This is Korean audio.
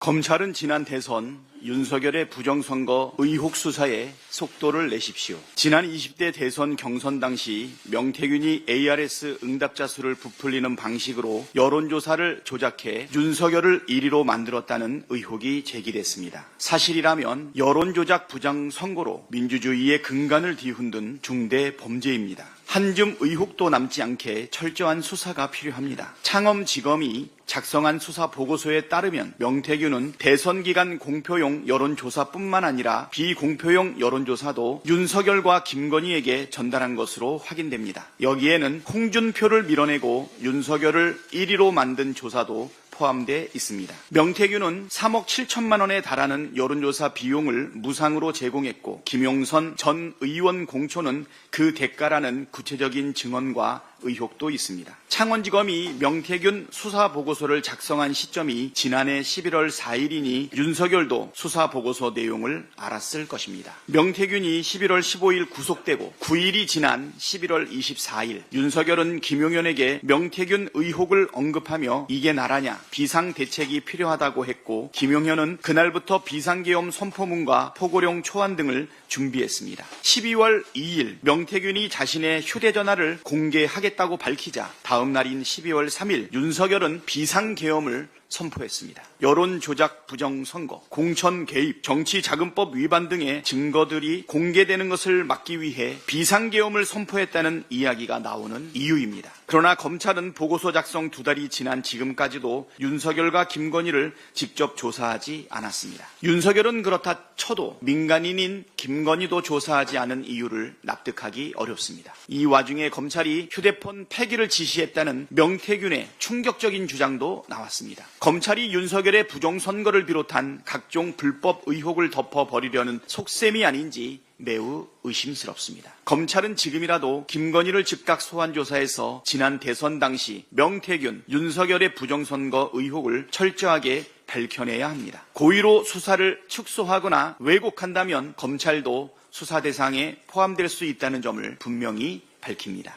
검찰은 지난 대선 윤석열의 부정선거 의혹 수사에 속도를 내십시오. 지난 20대 대선 경선 당시 명태균이 ARS 응답자 수를 부풀리는 방식으로 여론조사를 조작해 윤석열을 1위로 만들었다는 의혹이 제기됐습니다. 사실이라면 여론조작 부정선거로 민주주의의 근간을 뒤흔든 중대 범죄입니다. 한 줌 의혹도 남지 않게 철저한 수사가 필요합니다. 창엄지검이 작성한 수사 보고서에 따르면 명태균은 대선 기간 공표용 여론조사뿐만 아니라 비공표용 여론조사도 윤석열과 김건희에게 전달한 것으로 확인됩니다. 여기에는 홍준표를 밀어내고 윤석열을 1위로 만든 조사도 포함되어 있습니다. 명태균은 3억 7천만 원에 달하는 여론조사 비용을 무상으로 제공했고 김용선 전 의원 공초는 그 대가라는 구체적인 증언과 의혹도 있습니다. 창원지검이 명태균 수사보고서를 작성한 시점이 지난해 11월 4일이니 윤석열도 수사보고서 내용을 알았을 것입니다. 명태균이 11월 15일 구속되고 9일이 지난 11월 24일 윤석열은 김용현에게 명태균 의혹을 언급하며 이게 나라냐 비상대책이 필요하다고 했고 김용현은 그날부터 비상계엄 선포문과 포고령 초안 등을 준비했습니다. 12월 2일 명태균이 자신의 휴대전화를 공개하겠다고 밝히자 다음 날인 12월 3일 윤석열은 비상계엄을 선포했습니다. 여론조작 부정선거, 공천 개입, 정치자금법 위반 등의 증거들이 공개되는 것을 막기 위해 비상계엄을 선포했다는 이야기가 나오는 이유입니다. 그러나 검찰은 보고서 작성 2달이 지난 지금까지도 윤석열과 김건희를 직접 조사하지 않았습니다. 윤석열은 그렇다 쳐도 민간인인 김건희도 조사하지 않은 이유를 납득하기 어렵습니다. 이 와중에 검찰이 휴대폰 폐기를 지시했다는 명태균의 충격적인 주장도 나왔습니다. 검찰이 윤석열의 부정선거를 비롯한 각종 불법 의혹을 덮어버리려는 속셈이 아닌지 매우 의심스럽습니다. 검찰은 지금이라도 김건희를 즉각 소환조사해서 지난 대선 당시 명태균, 윤석열의 부정선거 의혹을 철저하게 밝혀내야 합니다. 고의로 수사를 축소하거나 왜곡한다면 검찰도 수사 대상에 포함될 수 있다는 점을 분명히 밝힙니다.